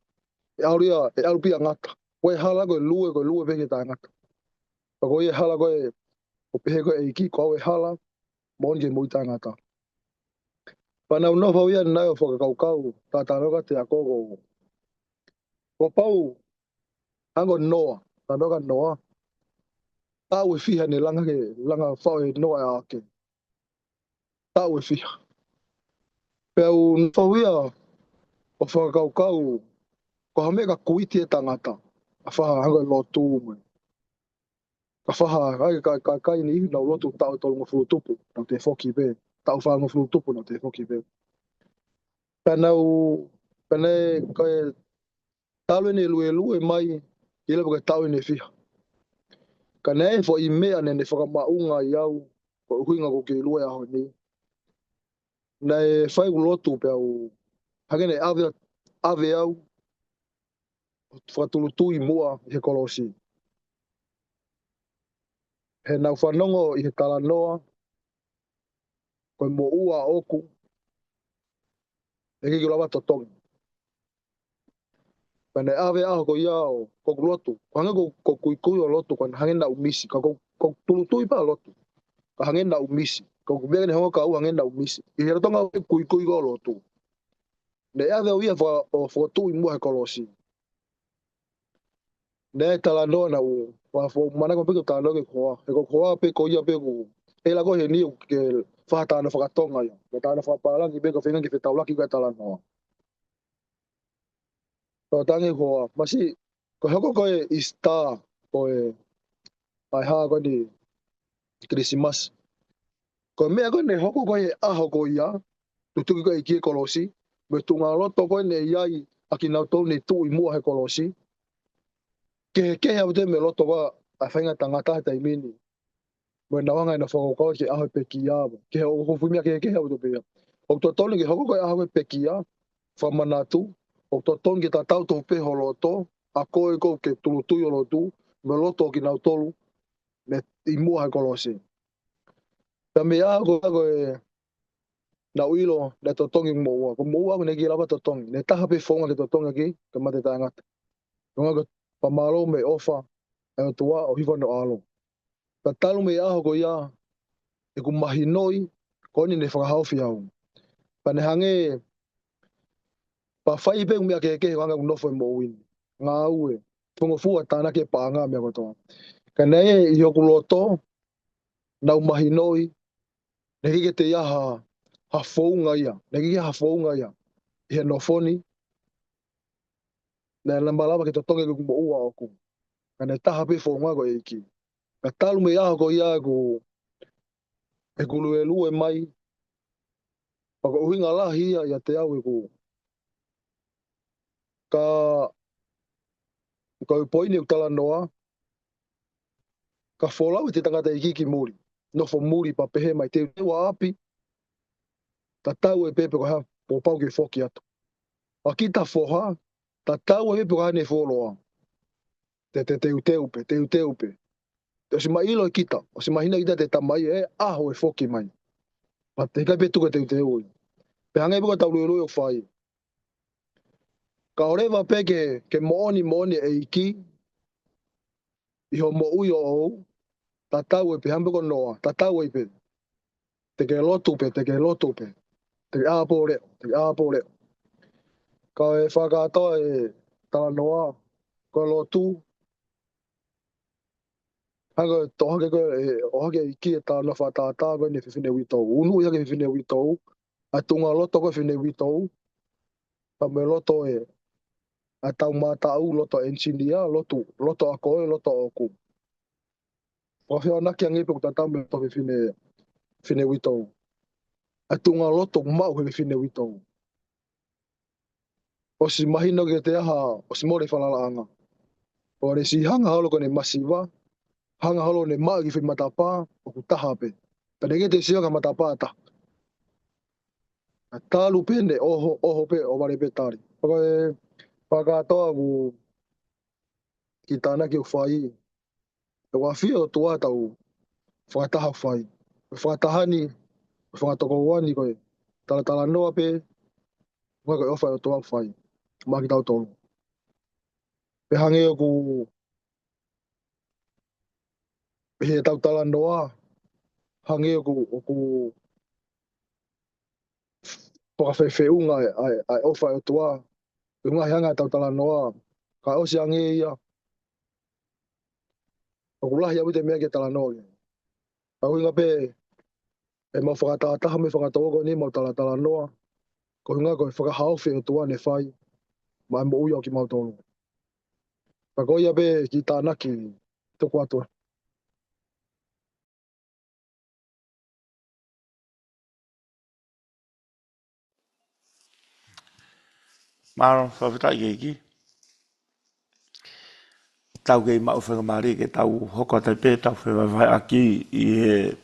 auria alpia ngata we hala ko lue pe ke ta ngata ko ye hala ko o pe ko e ki ko we hala mon je mo ta ngata pana no fa ia na fo ka kau ta no ka te ako ko pau ango noa ta no ka noa ta we fi ne langa fa e noa ake ta we fi pe u no fa ia o fa kau ko ha me ka kuiti e tangata a fa ango lo tu mo ka fa ai ka ni no lo tu ta to mo fu tupu no te foki be ta fa mo fu tupu no te foki be pana u pana ko talo ne lue mai ile ko talo ne fi kana e fo i mea ne whakamaunga i au ko huinga ko ke lua aho ni na e whai ulotu pe au hagene ave au whakatulutu i mua i he kolosi he nau whanongo i he talanoa ko mo ua oku e ki lawa totongi kana ave aho ko iao ko ulotu ko hanga ko kui o lotu ko hangena umisi ko tulutu i pa lotu ka hangena umisi ko kubega ne hongo ka u hangena umisi i he tonga kui go lotu ne ave o ia fo tu i mua he kolosi ne talanoa na u wa fo mana ko pe ko talanoa ke ko pe ko ia pe ko e la ko he ni ke fa ta na fa tonga yo ko ta na fa pa la ki be ko fenga ki fe taula ki ka talanoa to tangi ko masi ko hoko ko e ista ko e ai ha ko ni Christmas ko me ko ne hoko ko e a hoko ia tu tu ko e ki kolosi me tu ngalo to ko ne ia i akina to ne tu i mua he kolosi ke ha de me lo to wa a fenga tangata ta imini mo na wanga na fo ko ke a pe kia ke o fu mi ke ha do pe o to to ke hoko ko a pe kia fa manatu o to to ke ta tau to pe holoto a ko ke tu tu yo lo tu me lo to ki na tolu me i mua he kolosi ta me a ko na uilo na to tongi mo ko mo ne ki lava to tongi ne ta pe fonga ke to tonga ki ka mate ta ngata nga pa malo me ofa e tua o hiva no alo ta talu me aho ko ia e ku mahinoi ko ni ne whakahau fiau pa ne hange pa whai pe umia ke wanga unofo e mo win nga ue fungo fua tana ke paanga me ko toa ka nei i hoku loto na mahinoi ne ki te ia ha founga ia ne ki ha founga ia i he nofoni na lambalava ke to tonge ku mo ua oku ka ne taha pe fonga ko e ki ka talu me aho ko ia e lue mai pa ko uhinga la hia ia te au e ku ka poini u tala noa ka folau te tangata i ki muri no fo muri pa pehe mai te wa api ta tau e pepe ko ha po pau ke foki atu a ki ta foha ta tau e pepe ko ha ne foloa te upe te si mai ilo e kita o si mahina kita te tamai e aho e foki mai pa te kai pe tuka te uteu pe hangai pe ko tau lue o fai ka oreva pe ke mooni e iki i ho mo ui o ou ta tau e pe hambe ko noa ta tau e pe te ke lotu pe, te ke lotu pe. Te ke āpō reo. Ka e whakatoa e tala noa, ko lotu, hanga tohake ko e ohake I ki e tala whatata ko ne whiwhine witou. Unu ia ke whiwhine witou, a tunga loto ko whiwhine witou, pa me loto e a tau mātau, loto engineer, loto a koe, loto o ku. O whia naki angipe ku tatau me to whiwhine witou. A tunga loto mau he whiwhine witou. O si mahino ke te aha, o si more whalalaanga. O re si hanga halo ko ne masiwa, hanga halo ne maa ki matapa o ku taha pe. Pene te sia ka matapa ta. A talu pene oho pe o ware pe tari. Paka e whakatoa ku ki tāna ki o whai. E wawhia o tua tau whakataha whai. Whakatahani, whakatoko wani koe. Tala noa pe, koe koe ofa o tua whai. Maki tau tolu. Pe hange o ku he tau tala noa. Hange o ku whakawhewheunga ai ofa o tua. Unga hanga tau tala noa. Ka osi hange ia. O ku lahi awite mea ke tala noa. Au inga pe, e mau whakataha me whakatoko ni mau tala noa. Ko inga koe whakahauwhi o tua ne whai. Mai mo uia o ki mau tolu. Ka koe ia pe ki tānaki tuku atua. Maro, whawhitai ke iki. Tau kei mau whangamari ke tau hoko tai pē, tau whewawai aki I he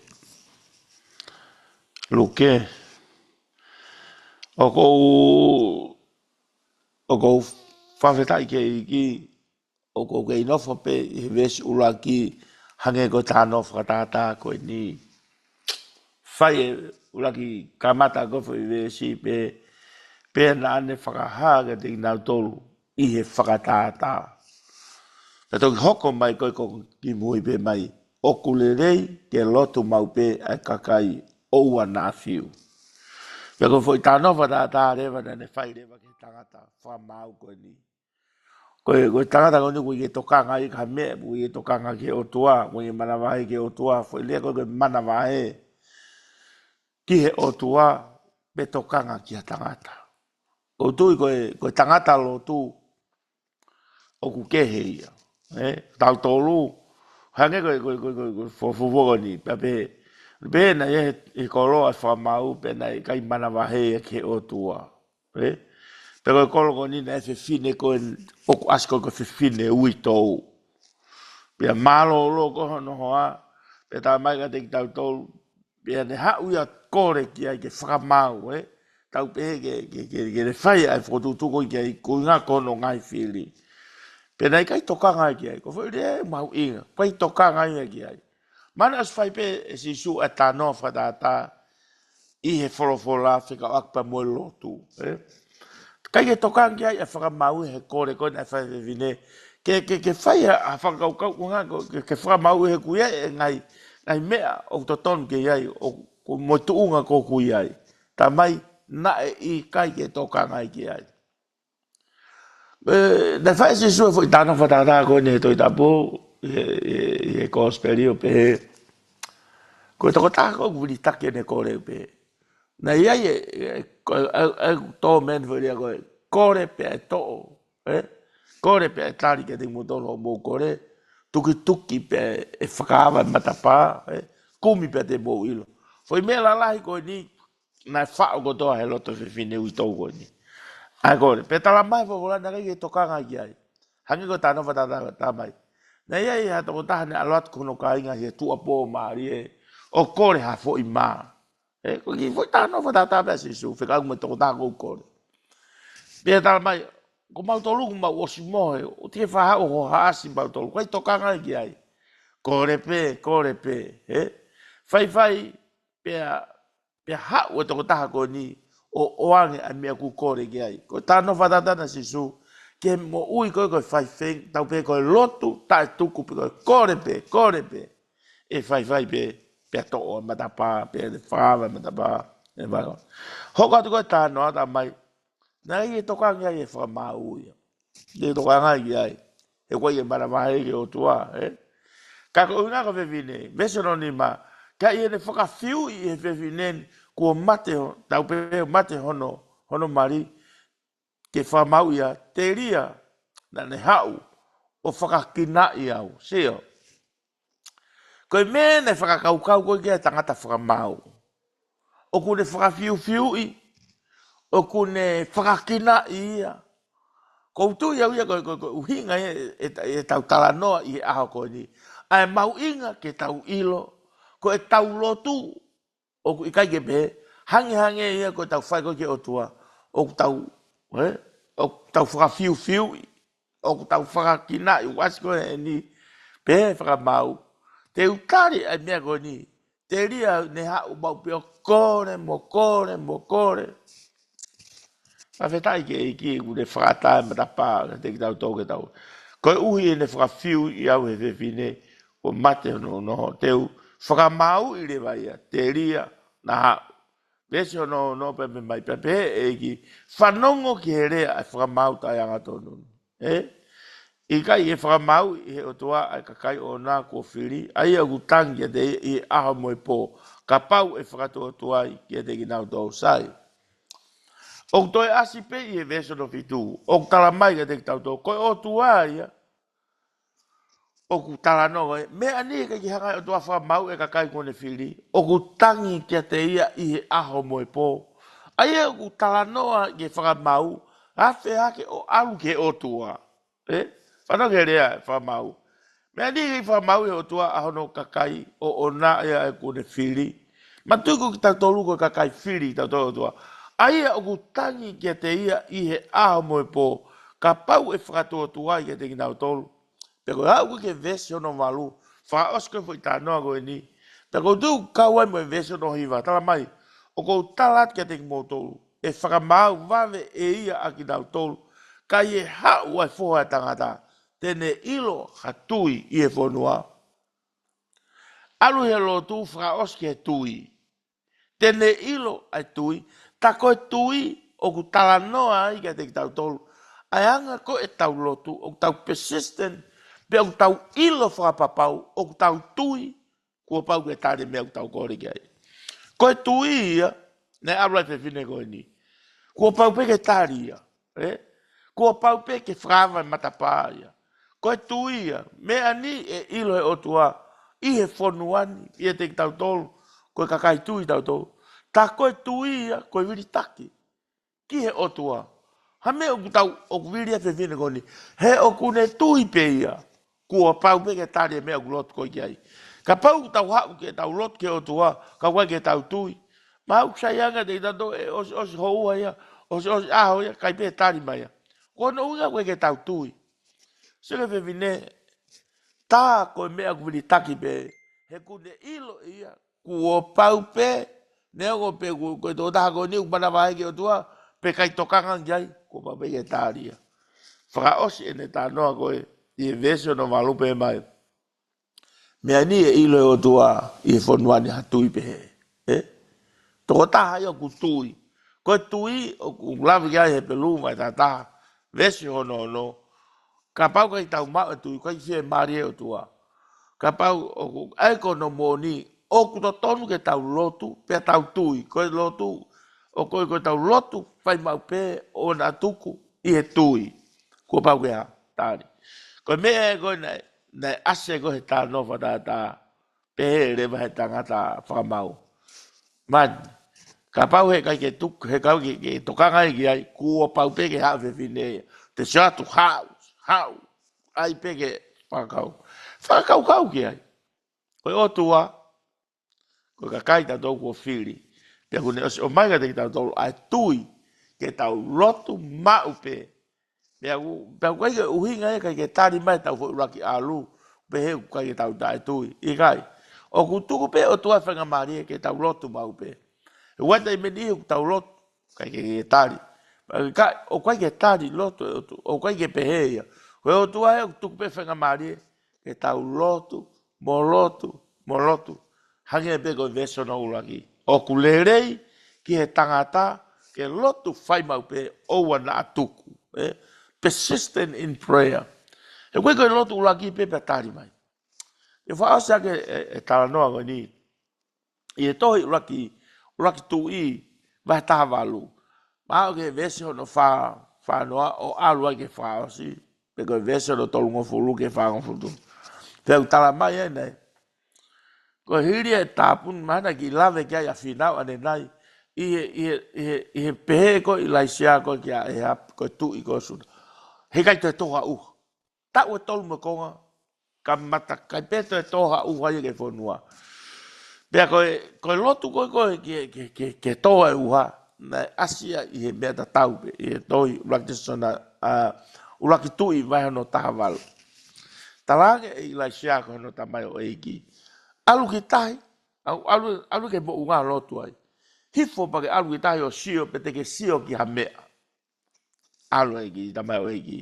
luke. O kou whawhitai ke iki, o kou kei nofo pē, he vesi ula ki hange ko tāno whakatata koe ni. Whai e ula ki kamata kofo I vesi pē na ane whakahāga te inau tolu I he whakatata. Ta toki hoko mai koe ki mui pe mai. O kulerei ke lotu mau pe ai kakai oua na fiu. Pea koe foi tānofa tā rewa na ne whai rewa ke tangata wha mau koe ni. Koe tangata koe ni koe ke tokanga I ka mea, koe ke tokanga ke otua, koe ke manawahe ke otua, foi lea koe manawahe ki he otua pe tokanga ki a tangata. O tui koe tangata lotu o ku kehe ia. Tau tolu, hange koe fofuwoga ni, pe na e koloa whamau, pe na kai manawahe ke o tua. Pe koe kolo ni na e whiwhine koe, oku asko koe whiwhine ui tau. Pe malo lo koho no hoa, pe tā mai ka te ki tau tolu, pe ne hau ia kore ki ai ke whakamau, tau pe ke le whai ai whotutuko ki ai kuinga kono ngai whili. Pena kai tokanga ki ai, ko foi le mau inga, kai tokanga ki ai. Mana as fai pe e si su ata no fadata I he folofola fika akpa mo lotu, Kai ke tokanga ki ai e faka mau he kore ko na fai vine. Ke fai a faka kau nga ke faka mau he kuia e ngai mea o toton ke ai o mo tuunga ko kuia ai. Ta mai na I kai ke tokanga ki ai. Na fai se sua foi tana fatata ko ne to tapo e gospelio pe ko to ta ko vuli take ne ko le pe na ia to men foi ko le pe to ko le pe tari ke de motor mo ko le tuki pe e fakava matapa kumi pe de bo ilo foi me la ko ni na fa ko to he loto fine u to ko ni agora, petala mai fo vola na ke tokanga ki ai. Hangi ko tano fa ta mai. Na ia ia to ta ne alot kuno ka inga he tu apo mari o kore ha fo I ma. Ko ki fo tano fa ta ba si su fe ka mo to ta ko kore. Petala mai ko mau to lu ma o si mo o te fa ha o ha si ba to ko tokanga ki ai. Kore pe, Fai pe ha o to ta ko ni o oange a mea ku kore ki ai. Ko tāno whatatana si su, ke mo ui koe whai wheng, tau pe koe lotu, tai tuku pe koe kore pe, e whai pe. pe to matapa pe fava matapa e va hoka to ta no ta mai na i to ka ngai e fa mau ia de to ka ngai ai e ko ye mara mai ke o tua ka ko una ko vevine veso no ni ma ka i ne foka fiu i e vevine ko mate tau pe mate hono mari ke fa mau ia teria na ne hau o whakakina i au, seo. Koe me ne whakakaukau koe kia tangata whakamau. O ku ne whakafiu i, o ku ne whakakina i ia. Kou tu iau ia koe uhinga e tau talanoa i aho koe ni. Ai mau inga ke tau ilo, koe tau lotu, o ku ikai ke pe, hange ia koe tau whai koe ke o tua, o ku tau, o tau whakafiu i, o ku tau whakakina i wasi koe ni, pe whakamau. Te utari ai mea koe ni, te ria ne hau mau pio kore, mo kore. Whawhetai ke iki ku ne whakatai ma ta pā, te ki tau tōke tau. Koe uhi e ne whakafiu i au he whewhine, o mate no, teu whakamau i le vaia, te ria na hau. Pese no pepe mai pepe e ki whanongo ki he rea ai whakamau tai anga tonu. I kai e whakamau i he otua ai kakai o nā kua whiri, ai au tangi te i aha moe pō, ka pau e whakatoa tuai ki a te ki nau tau sai. O toi asi pe i he veso no fitu, o tala mai ka te ki tau tau, koe o tuai ia, o ku tala no, me ani ka ki hanga o tua whakamau e kakai kone whiri, o ku tangi ki a te ia i he aha moe pō, ai au ku tala noa ki whakamau, hafe hake o alu ke o tua, whanau ke rea whamau. Mea ni ki whamau e o tua ahono kakai o na ea e kone whiri. Ma tuku ki tau tolu ko kakai whiri tau tolu tua. Aia o ku tangi ki a te ia i he aho moe pō. Ka pau e whakatoa tua i a te ki nau tolu. Peko hau ku ke vesi ono malu. Wha osko fo i tā noa koe ni. Peko tu kauai mo e vesi ono hiva. Tala mai. O kou talat ki a te ki mō tolu. E whakamau vave e ia a ki nau tolu. Ka i e hau ai whoa tangata. Tene ilo hatui i e whonua. Alu he lo tu whaka oski e tui. Tene ilo ai tui. Ta koe tui o ku tala noa i ka te ki tau tolu. Ai anga ko e tau lotu, o ku tau persistent, pe o ku tau ilo whakapapau, o ku tau tui, kua pau ke tare mea ku tau kore ki ai. Koe tui ia, ne alu ai whewhine koe ni. Kua pau pe ke tari ia, kua pau pe ke whakawa matapā ia. Koe tuia, mea ni e ilo e otua, i he whonuani, i e te ki tau tolu, koe kakai tui tau tolu. Ta koe tuia, koe viri taki, ki he otua. Ha me o kutau, o kuviri e whewhine koni, he o kune tui pe ia, kua pau pe ke tari e mea kulot koe ki ai. Ka pau tau hau ke tau lot ke otua, ka koe ke tau tui. Ma hau ksaianga te tato e osi houa ia, osi aho ia, kai pe tari mai ia. Kono unga koe ke tau tui. Sele whewhine, tā koe mea kuviri taki pe, he kune ilo ia, kua pau pe, nea ko pe koe tō taha koe niu mana wahe ke o tua, pe kai tokanga ngiai, kua pau pe ke tāria. Whaka osi ene tā noa koe, i e vesio no malupe mai. Mea ni e ilo e o tua, i e whonuani hatui pe he. Toko taha ia ku tui. Koe tui, o ku lawi kia he pelu mai tā taha, vesio hono no, ka pau kai tau maa tui, kai fie marie o tua. Ka pau, ai kono moni, o kuto tonu ke tau lotu, pe tau tui, koe lotu, o koe tau lotu, fai mau pe, o na tuku, i he tui. Kua pau ke ha, tāri. Koe mea e koe nei ase koe he tā nofa tā, pe he rewa he tangata whakamau. Man, ka pau he kai ke tuku, he kau ke tokanga i ki ai, kua pau pe ke ha whewhine, te shatu hau, ai peke whakakau kau ki ai. Koe o tua, koe ka kai tau tau kua whiri, pia kune o mai ka te ki tau tau ai tui, ke tau lotu mau pe, pia kai ke uhinga e kai ke tari mai tau fo uraki alu, pe he kai ke tau tai tui, i kai. O kutuku pe o tua whanga marie ke tau lotu mau pe. E wata i meni hu tau lotu, kai ke tari. O kai ke tari lotu, o kai ke peheia. Koe o tua e tuku pe whenga marie, ke tau lotu, mo lotu, hange pe ko veso no ulaki o kulerei ki he tangata ke lotu fai mau pe o wana atuku persistent in prayer e koe koe lotu ulaki pe tari mai e fa asa ke e tala noa ko ni i e tohi ulaki tu i vai taha walu ma ke veso no fa noa o alua ke fa osi pe koe veso no tolu ngofulu ke fa ngofulu pe tala mai e nei ko hiri e tapun mana ki lave kia ya finau ane nai i pehe ko i laisia ko kia e hap ko tu i ko suna he kai te toha u ta ue tolu me konga ka mata kai peto e toha u hai ke fonua pea koe lotu koe ke toha e uha na asia i he mea ta tau pe i he tohi ulaki sona ulaki tu i vai no taha walu talange i laisia ko no tamai o eiki alu ki tahi, alu ke mo unga lotu ai. Hifo pa ke alu ki tahi o sio, pe te ke sio ki ha mea. Alu eki, tamai o eki.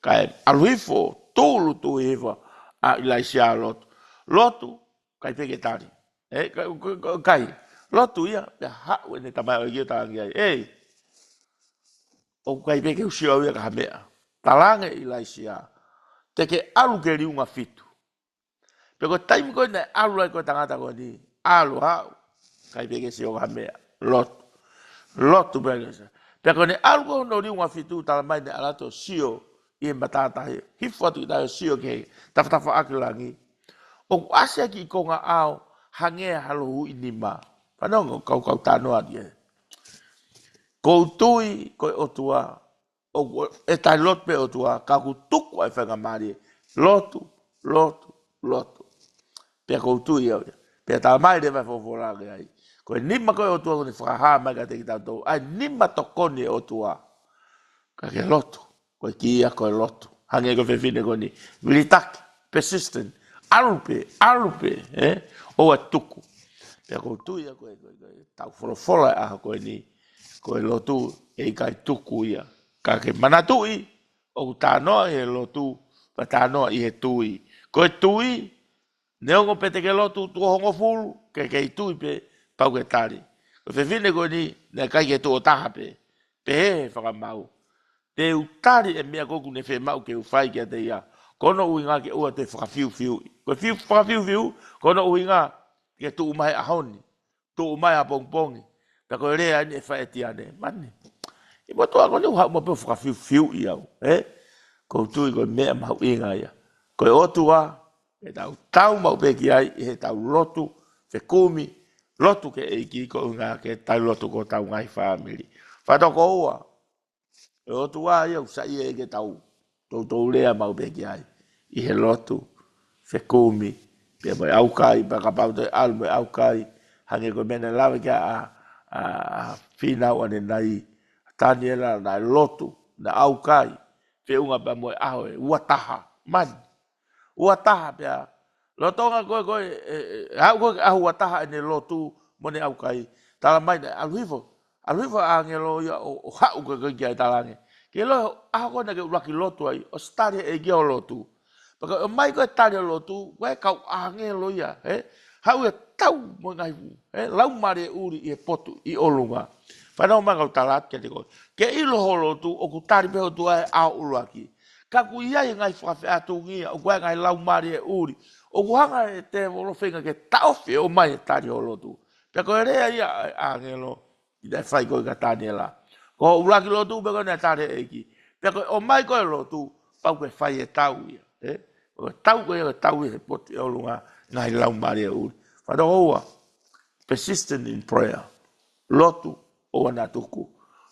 Kai alu hifo, tūlu tu hifo, a ilaisia lotu. Lotu, kai peke tari. Kai, lotu ia, pe hau ene tamai o eki o talangi ai. O kai peke usio ia ka ha mea. Talange ilaisia. Te ke alu ke riunga fitu. Peko taimi koe nei alu ai koe tangata koe ni. Alu hau. Kai peke si o hamea. Lotu. Lotu peke sa. Peko nei alu koe no riunga fitu tala mai nei alato sio i e matatahi. Hifu atu ki tayo sio ke tafatafa akilangi. O asia ki konga ao hangea halo hui nima. Panongo kau tanoa di e. Kou tui koe otua. E tai lotu pe otua. Kaku tuku ai whanga mari. Lotu. Lotu. Lotu. Pea koutu ia, pea tā mai rewa whawhorage ai. Koe nima koe o tua kone whakaha mai ka te ki tātou. Ai nima tokone o tua. Ka ke lotu. Koe ki ia koe lotu. Hange koe whewhine kone. Vilitaki. Persistent. Arupe. O a tuku. Pea koutu ia koe tau wholofola aha koe ni. Koe lotu e kai tuku ia. Ka ke manatui. O tā noa e lotu. Pa tā noa i he tui. Koe tui. Neongo pe te ke lotu tu hongo fulu, ke tui pe pau ke tari. Ko whewhine ko ni, ne kai ke tu o taha pe, pe he whakamau. Te utari e mea koku ne whemau ke uwhai ke te ia. Kono ui ngā ke ua te whakafiu. Ko whakafiu, kono ui ngā ke tu umai ahoni, tu umai a pongpongi. Pe ko rea ni e whae tiane, mani. I mo toa kone uhau mo pe whakafiu i au. Ko tui ko mea mau inga ia. Ko e otua, e tau mau peki ai, e he tau lotu, fe kumi, lotu ke eiki ko unga ke tau lotu ko tau ngai family. Whatoko ua, e otu wā iau sa i e ke tau rea mau peki ai, i he lotu, fe kumi, pe mai aukai, pa kapau te alu me aukai, hange ko mena lawe kia a whinau ane nai, taniela nai lotu, na aukai, fe unga pa moe ahoe, ua taha, mani. Ua taha pia. Lotonga koe, hau koe ua taha ene lotu mone au kai. Tala mai na aluhifo a ngelo ia o hau koe kia e talange. Ke lo aho koe na ke ulaki lotu ai, o stari e kia o lotu. Paka o mai koe tari o lotu, koe kau a ngelo ia. Hau e tau mo ngai fu. Lau mare uri i e potu i olunga. Whanau mangau talat ke te koe. Ke ilo ho lotu, o ku tari peho tu ai ao uluaki. Kaku iai ngai whawhi atu ngia, o koe ngai lau mari e uri. O kuhanga e te wolowhenga ke taofi o mai e tari o lotu. Pea koe rea ia a ngelo, i te whai koe ka tani e la. Ko ulaki lotu, pea koe nea tari e eki. Pea koe o mai koe lotu, pau koe whai e tau ia. O tau koe e tau e poti o lunga, ngai lau mari e uri. Whado hoa, persistent in prayer. Lotu o anatuku.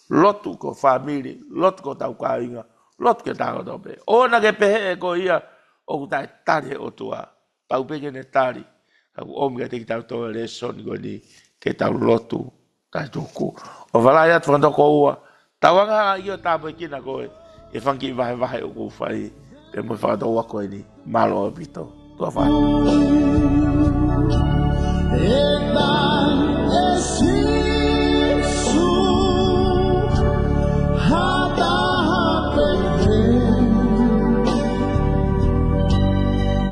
Lotu ko family, lotu ko tau kāinga. Lotu ke tāko tope. Ona ke pehe e ko ia, o kutai tari o tua. Pau peke ne tari. Kaku omi ka te ki tau toa le soni ko ni, ke tau lotu, tai tuku. O whalai atu whantoko ua, tawanga i o tāpo e kina koe, e whanki vahe o kuwhai, pe mo whakatoa koe ni, malo o pito. Tua whai.